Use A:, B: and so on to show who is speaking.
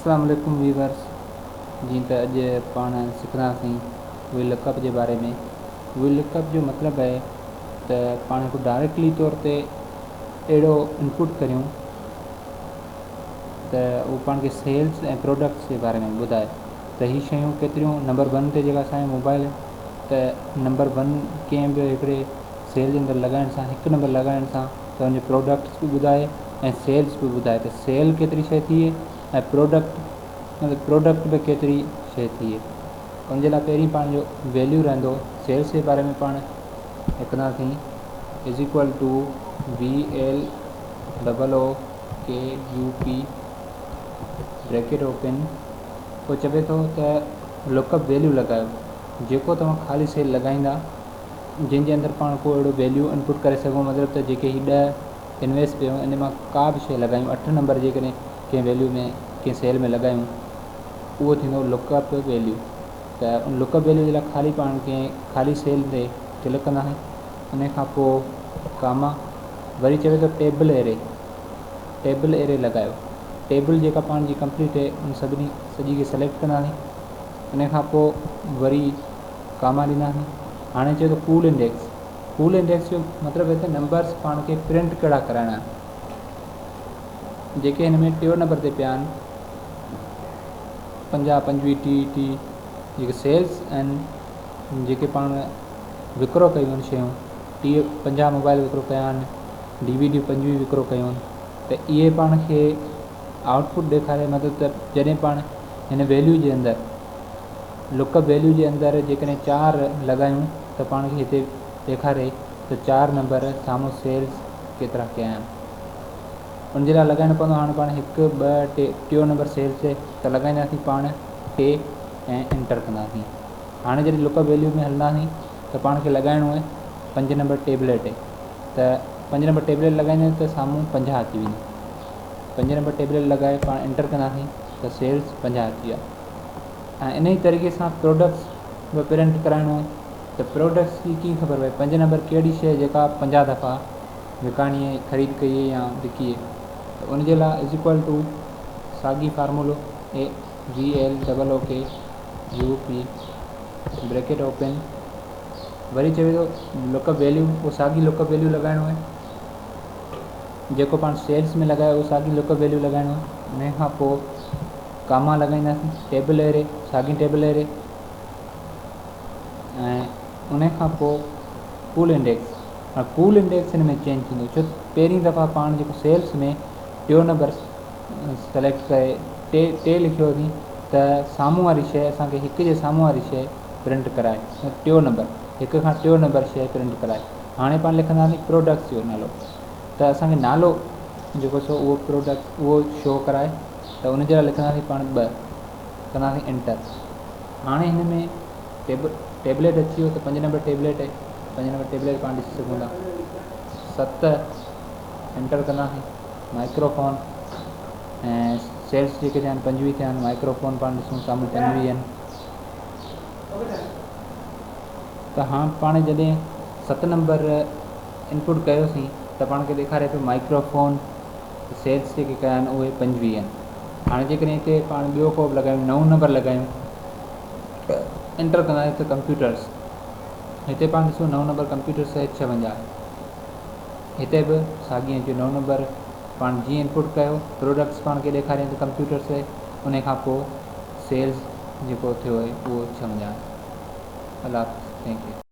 A: अस्सलाम वालेकुम वीवर्स। जी त अॼु पाण सिखंदासीं वी लुकअप जे बारे में। वी लुकअप जो मतिलबु आहे त पाण को डायरेक्टली तौर ते अहिड़ो इनपुट करियूं त उहो पाण खे सेल्स ऐं प्रोडक्ट्स जे बारे में ॿुधाए त हीअ शयूं केतिरियूं नंबर 1 ते जेका असांजो मोबाइल त नंबर 1 कंहिं बि हिकिड़े सेल जे अंदरि लॻाइण सां, हिकु नंबर लॻाइण सां त हुनजे प्रोडक्ट्स बि ॿुधाए ऐं सेल्स बि ॿुधाए त सेल केतिरी शइ थिए ऐं प्रोडक्ट बि केतिरी शइ थिए। उनजे लाइ पहिरीं पाण जो वैल्यू रहंदो सेल्स जे बारे में पाण लिखंदासीं is equal to VLOOKUP bracket open. पोइ चवे थो त लुकअप वैल्यू लॻायो जेको तव्हां ख़ाली सेल लॻाईंदा जंहिंजे अंदरि पाण को अहिड़ो वैल्यू इनपुट करे सघूं, मतिलबु त जेके हीअ 10 इन्वेस्ट कयूं इन मां का बि शइ लॻायूं 8 नंबर जेकॾहिं कंहिं वैल्यू में कंहिं सेल में लॻायूं उहो थींदो लुकअप वैल्यू। त उन लुकअप वैल्यू जे लाइ ख़ाली पाण कंहिं ख़ाली सेल ते क्लिक कंदासीं, उन खां पोइ कामा, वरी चवे थो टेबल एरे लॻायो। टेबल जेका पाण जी कंप्लीट आहे उन सॼी खे सेलेक्ट कंदासीं, उन खां पोइ वरी कामा ॾींदासीं। हाणे चए थो कूल इंडेक्स जो मतिलबु आहे त नंबर्स पाण खे प्रिंट कहिड़ा कराइणा आहिनि जेके हिन में 3 नंबर ते पिया आहिनि 50, 25, 30 जेके सेल्स आहिनि, जेके पाण विकिरो कयूं आहिनि शयूं 50 मोबाइल विकिरो कया आहिनि, DVD 25 विकिरो कयूं आहिनि, त इहे पाण खे आउटपुट ॾेखारे। मतिलबु त जॾहिं पाण हिन वैल्यू जे अंदरि लुकअप वैल्यू जे अंदरि जेकॾहिं 4 लॻायूं त पाण खे हिते ॾेखारे त 4 नंबर साम्हूं सेल्स केतिरा कया आहिनि। उनजे लाइ लॻाइणो पवंदो। हाणे पाण 1, 2, 3 नंबर सेल्स त लॻाईंदासीं पाण 3 ऐं एंटर कंदासीं। हाणे जॾहिं लुकअप वैल्यू में हलंदासीं त पाण खे लॻाइणो आहे 5 नंबर टेबलेट त 5 नंबर टेबलेट लॻाईंदासीं त साम्हूं 50 अची वेंदी। 5 नंबर टेबलेट लॻाए पाण एंटर कंदासीं त सेल्स 50 अची विया। ऐं इन ई तरीक़े सां प्रोडक्ट्स बि प्रिंट कराइणो आहे त प्रोडक्ट्स जी कीअं ख़बर पए 5 नंबर कहिड़ी शइ जेका 50 दफ़ा विकाणी आहे, ख़रीद कई आहे या विकी आहे। त उनजे लाइ इज़ इक्वल टू साॻी फार्मूलो VLOOKUP ब्रैकेट ओपन। वरी चवे थो लुकअप वैल्यू, उहो साॻी लुकअप वैल्यू लॻाइणो आहे जेको पाण सेल्स में लॻायो उहो साॻी लुकअप वैल्यू लॻाइणो आहे। उन खां पोइ कामा लॻाईंदासीं, टेबल एरे साॻी टेबल एरे, ऐं उन खां पोइ कूल इंडेक्स। कूल इंडेक्स हिन में चेंज थींदो छो पहिरीं दफ़ा पाण जेको सेल्स में 3 नंबर सेलेक्ट करे 3 लिखियो हुई त साम्हूं वारी शइ असांखे 1 जे साम्हूं वारी शइ प्रिंट कराए 3 नंबर 1 खां 3 नंबर शइ प्रिंट कराए। हाणे पाण लिखंदासीं प्रोडक्ट्स जो नालो त असांखे नालो जेको सो उहो प्रोडक्ट उहो शो कराए त उनजे लाइ लिखंदासीं पाण 2 कंदासीं एंटर। हाणे हिन में टेबलेट अची वियो त 5 नंबर टेबलेट आहे, 5 नंबर टेबलेट पाण ॾिसी सघूं था 7 एंटर कंदासीं। माइक्रोफोन ऐं सेल्स जेके थिया आहिनि 25 थिया आहिनि, माइक्रोफोन पाण ॾिसूं साम्हूं 25 आहिनि। त हाणे पाण जॾहिं 7 नंबर इनपुट कयोसीं त पाण खे ॾेखारे पियो माइक्रोफोन सेल्स जेके कया आहिनि उहे 25 आहिनि। हाणे जेकॾहिं हिते पाण ॿियो को बि लॻायूं 9 नंबर लॻायूं एंटर कंदासीं त कंप्यूटर्स, हिते पाण ॾिसूं 9 नंबर कंप्यूटर्स आहे 56। हिते बि साॻी जो 9 नंबर पाण जीअं इनपुट कयो प्रोडक्ट्स पाण खे ॾेखारियईं त कंप्यूटर्स आहे, उन खां पोइ सेल्स जेको थियो आहे उहो 56। अलाह थैंक यू।